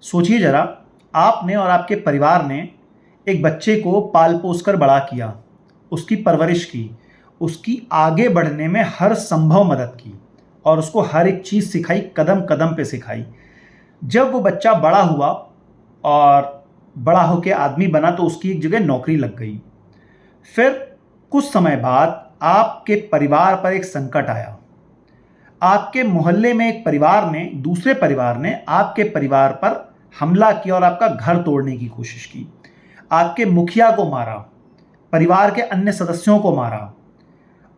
सोचिए जरा, आपने और आपके परिवार ने एक बच्चे को पाल पोस कर बड़ा किया, उसकी परवरिश की, उसकी आगे बढ़ने में हर संभव मदद की और उसको हर एक चीज़ सिखाई, कदम कदम पे सिखाई। जब वो बच्चा बड़ा हुआ और बड़ा होकर आदमी बना तो उसकी एक जगह नौकरी लग गई। फिर कुछ समय बाद आपके परिवार पर एक संकट आया। आपके मोहल्ले में एक परिवार ने, दूसरे परिवार ने आपके परिवार पर हमला किया और आपका घर तोड़ने की कोशिश की। आपके मुखिया को मारा, परिवार के अन्य सदस्यों को मारा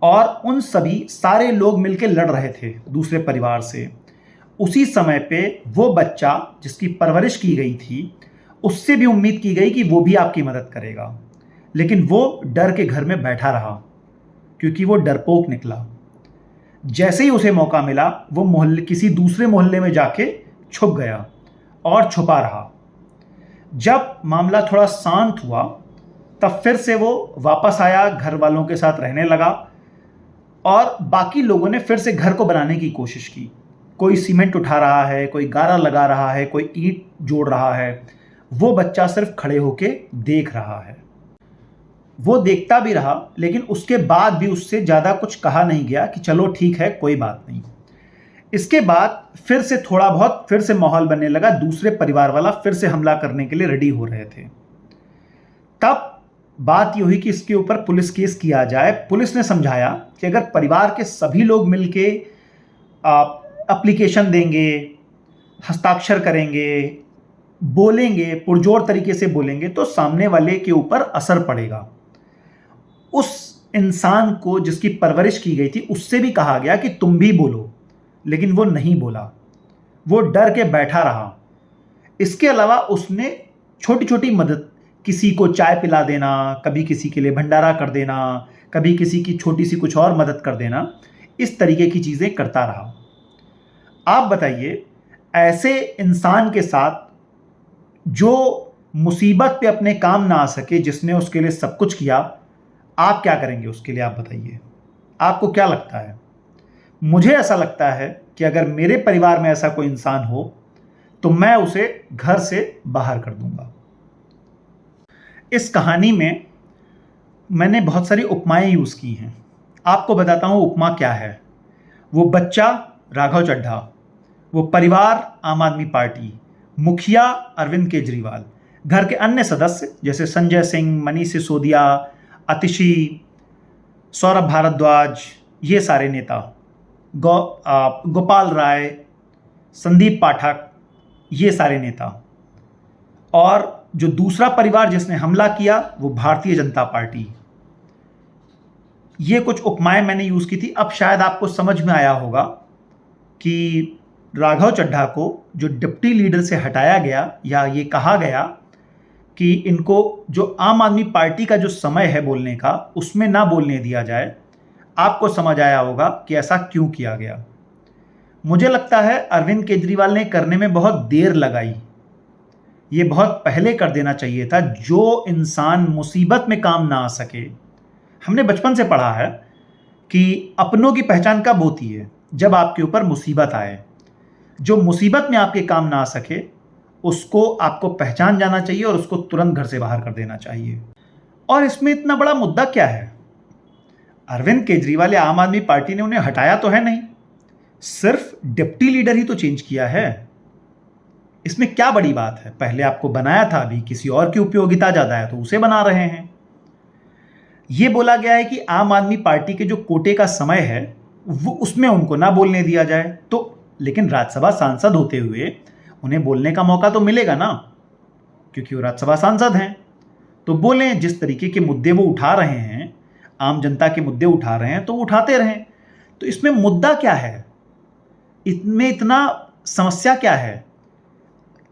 और उन सभी सारे लोग मिलकर लड़ रहे थे दूसरे परिवार से। उसी समय पे वो बच्चा जिसकी परवरिश की गई थी, उससे भी उम्मीद की गई कि वो भी आपकी मदद करेगा, लेकिन वो डर के घर में बैठा रहा क्योंकि वो डरपोक निकला। जैसे ही उसे मौका मिला वो मोहल्ले, किसी दूसरे मोहल्ले में जाके छुप गया और छुपा रहा। जब मामला थोड़ा शांत हुआ तब फिर से वो वापस आया, घर वालों के साथ रहने लगा और बाकी लोगों ने फिर से घर को बनाने की कोशिश की। कोई सीमेंट उठा रहा है, कोई गारा लगा रहा है, कोई ईंट जोड़ रहा है। वो बच्चा सिर्फ खड़े होके देख रहा है। वो देखता भी रहा, लेकिन उसके बाद भी उससे ज़्यादा कुछ कहा नहीं गया कि चलो ठीक है, कोई बात नहीं। इसके बाद फिर से थोड़ा बहुत फिर से माहौल बनने लगा। दूसरे परिवार वाला फिर से हमला करने के लिए रेडी हो रहे थे। तब बात ये हुई कि इसके ऊपर पुलिस केस किया जाए। पुलिस ने समझाया कि अगर परिवार के सभी लोग मिलके एप्लीकेशन देंगे, हस्ताक्षर करेंगे, बोलेंगे, पुरजोर तरीके से बोलेंगे तो सामने वाले के ऊपर असर पड़ेगा। उस इंसान को जिसकी परवरिश की गई थी उससे भी कहा गया कि तुम भी बोलो, लेकिन वो नहीं बोला। वो डर के बैठा रहा। इसके अलावा उसने छोटी छोटी मदद, किसी को चाय पिला देना, कभी किसी के लिए भंडारा कर देना, कभी किसी की छोटी सी कुछ और मदद कर देना, इस तरीके की चीज़ें करता रहा। आप बताइए, ऐसे इंसान के साथ जो मुसीबत पे अपने काम ना आ सके, जिसने उसके लिए सब कुछ किया, आप क्या करेंगे उसके लिए? आप बताइए, आपको क्या लगता है? मुझे ऐसा लगता है कि अगर मेरे परिवार में ऐसा कोई इंसान हो तो मैं उसे घर से बाहर कर दूंगा। इस कहानी में मैंने बहुत सारी उपमाएं यूज़ की हैं। आपको बताता हूँ उपमा क्या है। वो बच्चा राघव चड्ढा, वो परिवार आम आदमी पार्टी, मुखिया अरविंद केजरीवाल, घर के अन्य सदस्य जैसे संजय सिंह, मनीष सिसोदिया, आतिशी, सौरभ भारद्वाज, ये सारे नेता, गोपाल राय, संदीप पाठक, ये सारे नेता, और जो दूसरा परिवार जिसने हमला किया वो भारतीय जनता पार्टी। ये कुछ उपमाएं मैंने यूज़ की थी। अब शायद आपको समझ में आया होगा कि राघव चड्ढा को जो डिप्टी लीडर से हटाया गया, या ये कहा गया कि इनको जो आम आदमी पार्टी का जो समय है बोलने का, उसमें ना बोलने दिया जाए, आपको समझ आया होगा कि ऐसा क्यों किया गया। मुझे लगता है अरविंद केजरीवाल ने करने में बहुत देर लगाई। ये बहुत पहले कर देना चाहिए था। जो इंसान मुसीबत में काम ना आ सके, हमने बचपन से पढ़ा है कि अपनों की पहचान कब होती है? जब आपके ऊपर मुसीबत आए। जो मुसीबत में आपके काम ना आ सके उसको आपको पहचान जाना चाहिए और उसको तुरंत घर से बाहर कर देना चाहिए। और इसमें इतना बड़ा मुद्दा क्या है? अरविंद केजरीवाल या आम आदमी पार्टी ने उन्हें हटाया तो है नहीं, सिर्फ डिप्टी लीडर ही तो चेंज किया है। इसमें क्या बड़ी बात है? पहले आपको बनाया था, अभी किसी और की उपयोगिता ज़्यादा है तो उसे बना रहे हैं। ये बोला गया है कि आम आदमी पार्टी के जो कोटे का समय है वो उसमें उनको ना बोलने दिया जाए, तो लेकिन राज्यसभा सांसद होते हुए उन्हें बोलने का मौका तो मिलेगा ना, क्योंकि वो राज्यसभा सांसद हैं। तो बोलें, जिस तरीके के मुद्दे वो उठा रहे हैं, आम जनता के मुद्दे उठा रहे हैं तो उठाते रहें। तो इसमें मुद्दा क्या है? इसमें इतना समस्या क्या है?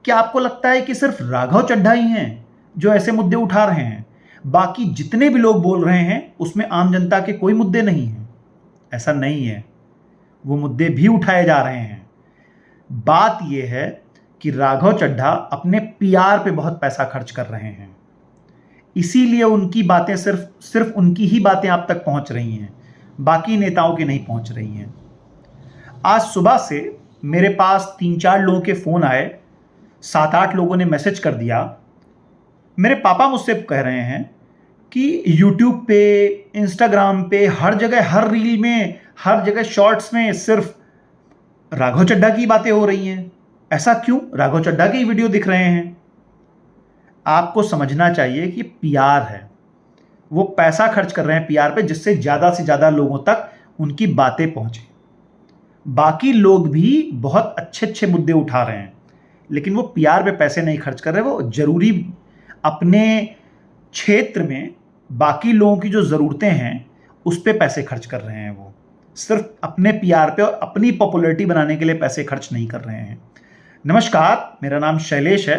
क्या आपको लगता है कि सिर्फ राघव चड्ढा ही हैं जो ऐसे मुद्दे उठा रहे हैं? बाकी जितने भी लोग बोल रहे हैं उसमें आम जनता के कोई मुद्दे नहीं हैं? ऐसा नहीं है, वो मुद्दे भी उठाए जा रहे हैं। बात यह है कि राघव चड्ढा अपने पीआर पे बहुत पैसा खर्च कर रहे हैं, इसीलिए उनकी बातें सिर्फ उनकी ही बातें आप तक पहुंच रही हैं, बाकी नेताओं की नहीं पहुंच रही हैं। आज सुबह से मेरे पास 3-4 लोगों के फ़ोन आए, 7-8 लोगों ने मैसेज कर दिया। मेरे पापा मुझसे कह रहे हैं कि यूट्यूब पे, इंस्टाग्राम पे, हर जगह, हर रील में, हर जगह शॉर्ट्स में सिर्फ राघव चड्ढा की बातें हो रही हैं। ऐसा क्यों? राघव चड्ढा के ही वीडियो दिख रहे हैं। आपको समझना चाहिए कि पीआर है। वो पैसा खर्च कर रहे हैं पीआर पे, जिससे ज़्यादा से ज़्यादा लोगों तक उनकी बातें पहुंचे। बाकी लोग भी बहुत अच्छे अच्छे मुद्दे उठा रहे हैं, लेकिन वो पीआर पे पैसे नहीं खर्च कर रहे। वो जरूरी अपने क्षेत्र में बाकी लोगों की जो ज़रूरतें हैं उस पे पैसे खर्च कर रहे हैं। वो सिर्फ अपने पीआर पे और अपनी पॉपुलैरिटी बनाने के लिए पैसे खर्च नहीं कर रहे हैं। नमस्कार, मेरा नाम शैलेश है।